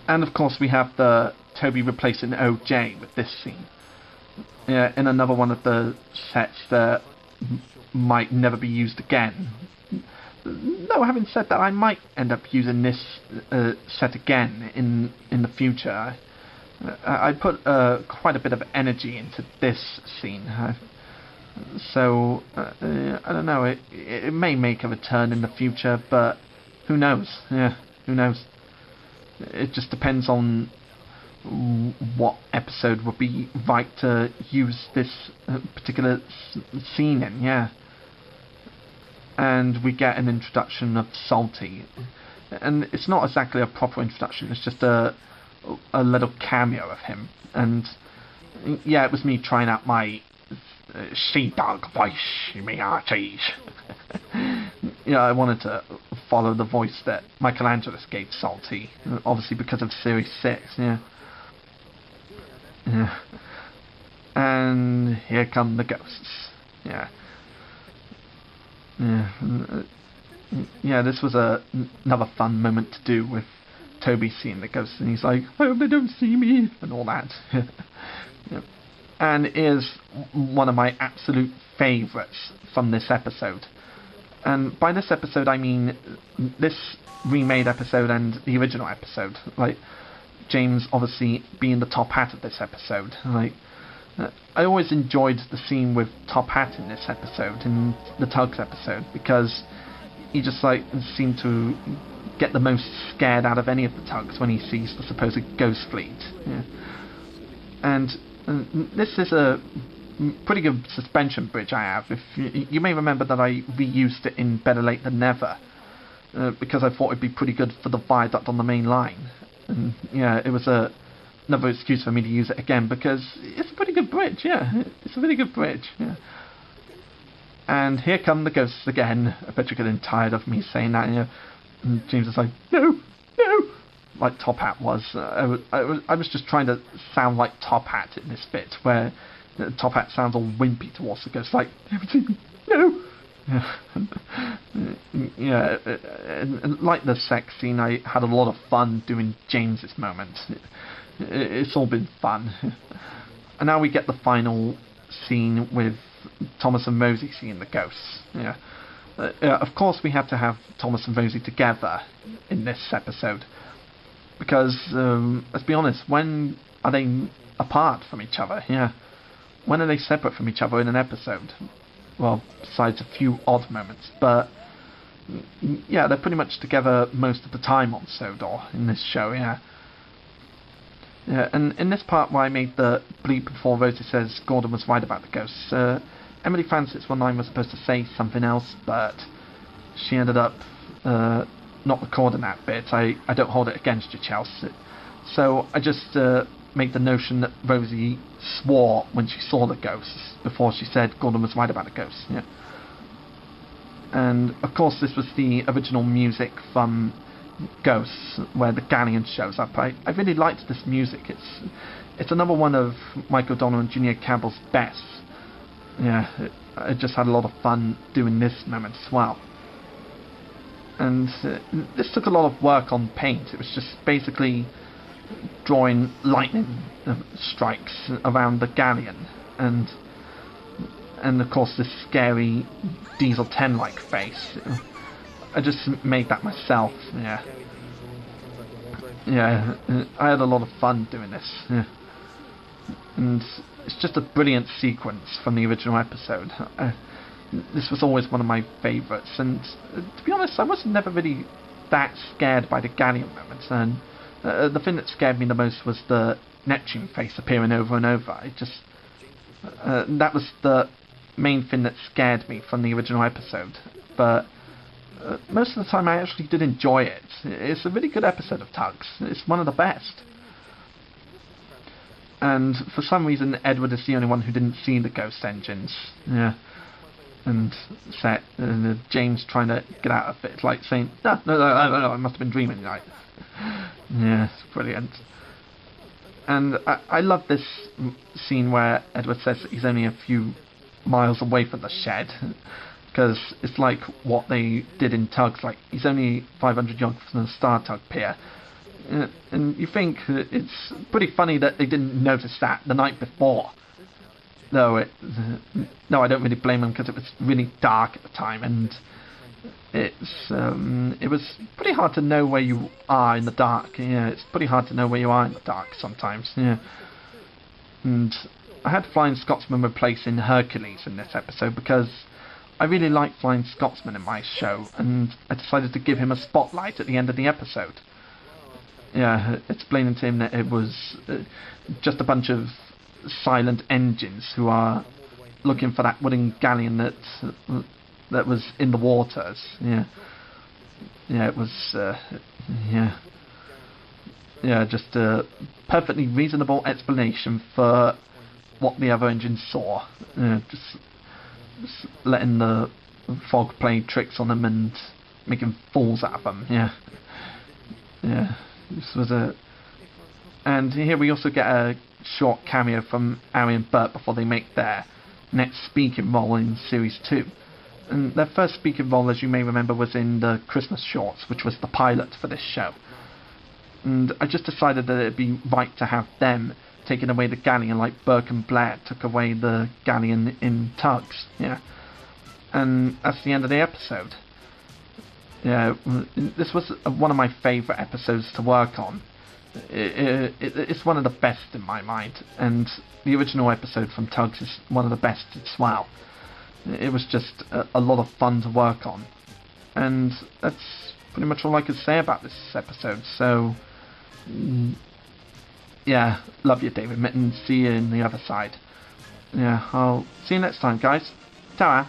And of course we have the Toby replacing OJ with this scene. Yeah, in another one of the sets that might never be used again. Though having said that, I might end up using this set again in the future. I put quite a bit of energy into this scene. So, I don't know, it may make a return in the future, but who knows? Yeah, who knows? It just depends on what episode would be right to use this particular scene in, yeah. And we get an introduction of Salty. And it's not exactly a proper introduction, it's just a little cameo of him. And yeah, it was me trying out my sea-dog voice, you mean Archie's. Yeah, I wanted to follow the voice that Michelangelo gave Salty, obviously because of Series 6, yeah. Yeah. And here come the ghosts, yeah. Yeah, yeah. This was another fun moment to do with Toby seeing the ghosts, and he's like, "I hope they don't see me," and all that. Yeah. And it is one of my absolute favourites from this episode. And by this episode, I mean this remade episode and the original episode. Like James obviously being the top hat of this episode. Like. I always enjoyed the scene with Top Hat in this episode, in the Tugs episode, because he just like seemed to get the most scared out of any of the Tugs when he sees the supposed ghost fleet. Yeah. And this is a pretty good suspension bridge I have. If you may remember that I reused it in Better Late Than Never, because I thought it'd be pretty good for the viaduct on the main line. And yeah, it was another excuse for me to use it again, because it's a pretty good bridge, yeah. It's a really good bridge, yeah. And here come the ghosts again. I bet you're getting tired of me saying that, you know. And James is like, no, no, like Top Hat was. I was just trying to sound like Top Hat in this bit, where Top Hat sounds all wimpy towards the ghost, like, you haven't seen me, no. Yeah, and like the sex scene, I had a lot of fun doing James's moment. It's all been fun. And now we get the final scene with Thomas and Rosie seeing the ghosts. Yeah. Of course we have to have Thomas and Rosie together in this episode. Because, let's be honest, when are they apart from each other? Yeah. When are they separate from each other in an episode? Well, besides a few odd moments. But, yeah, they're pretty much together most of the time on Sodor in this show, yeah. Yeah, and in this part where I made the bleep before Rosie says Gordon was right about the ghosts, Emily Francis one line was supposed to say something else, but she ended up not recording that bit. I don't hold it against you, Chelsea. So I just made the notion that Rosie swore when she saw the ghosts before she said Gordon was right about the ghosts. Yeah. And of course this was the original music from Ghosts, where the galleon shows up. I really liked this music. It's another one of Michael O'Donnell and Junior Campbell's best. Yeah, I just had a lot of fun doing this moment as well. And this took a lot of work on paint. It was just basically drawing lightning strikes around the galleon, and of course this scary Diesel 10-like face. I just made that myself, yeah. Yeah, I had a lot of fun doing this, yeah. And it's just a brilliant sequence from the original episode. This was always one of my favourites, and to be honest, I was never really that scared by the galleon moments, and the thing that scared me the most was the Neptune face appearing over and over. It just... that was the main thing that scared me from the original episode, but... most of the time I actually did enjoy it. It's a really good episode of Tugs. It's one of the best. And for some reason Edward is the only one who didn't see the ghost engines. Yeah. And James trying to get out of it, like saying, no, I must have been dreaming. Like, yeah, it's brilliant. And I love this scene where Edward says that he's only a few miles away from the shed. Because it's like what they did in Tugs, like he's only 500 yards from the Star Tug Pier, And you think it's pretty funny that they didn't notice that the night before. No, no, I don't really blame them because it was really dark at the time, and it was pretty hard to know where you are in the dark. Yeah, it's pretty hard to know where you are in the dark sometimes. Yeah, and I had Flying Scotsman replacing Hercules in this episode because I really like Flying Scotsman in my show, and I decided to give him a spotlight at the end of the episode. Yeah, explaining to him that it was just a bunch of silent engines who are looking for that wooden galleon that was in the waters. Yeah, it was. Just a perfectly reasonable explanation for what the other engines saw. Just letting the fog play tricks on them and making fools out of them. Yeah. This was and here we also get a short cameo from Ari and Bert before they make their next speaking role in Series 2. And their first speaking role, as you may remember, was in the Christmas shorts, which was the pilot for this show. And I just decided that it'd be right to have them taking away the galleon like Burke and Blair took away the galleon in Tugs. Yeah. And that's the end of the episode. Yeah, this was one of my favourite episodes to work on. It's one of the best in my mind, and the original episode from Tugs is one of the best as well. It was just a lot of fun to work on, and that's pretty much all I could say about this episode. So, yeah, love you, David Mitten. See you in the other side. Yeah, I'll see you next time, guys. Ta-ra.